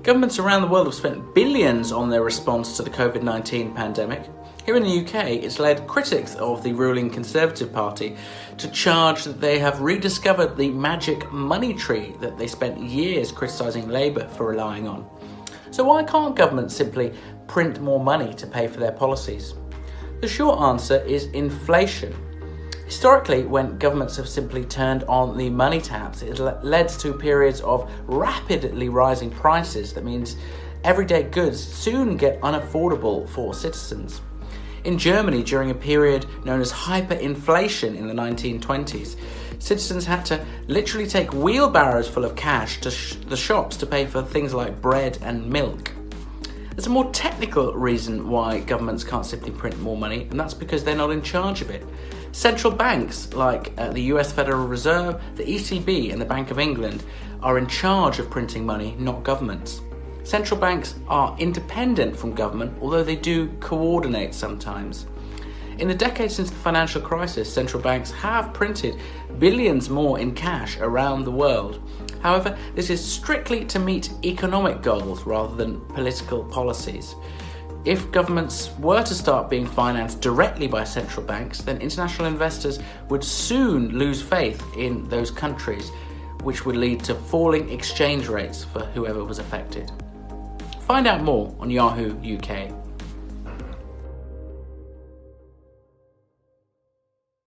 Governments around the world have spent billions on their response to the COVID-19 pandemic. Here in the UK, it's led critics of the ruling Conservative Party to charge that they have rediscovered the magic money tree that they spent years criticising Labour for relying on. So why can't governments simply print more money to pay for their policies? The short answer is inflation. Historically, when governments have simply turned on the money taps, it led to periods of rapidly rising prices. That means everyday goods soon get unaffordable for citizens. In Germany, during a period known as hyperinflation in the 1920s, citizens had to literally take wheelbarrows full of cash to the shops to pay for things like bread and milk. There's a more technical reason why governments can't simply print more money, and that's because they're not in charge of it. Central banks like the US Federal Reserve, the ECB and the Bank of England are in charge of printing money, not governments. Central banks are independent from government, although they do coordinate sometimes. In the decades since the financial crisis, central banks have printed billions more in cash around the world. However, this is strictly to meet economic goals rather than political policies. If governments were to start being financed directly by central banks, then international investors would soon lose faith in those countries, which would lead to falling exchange rates for whoever was affected. Find out more on Yahoo UK.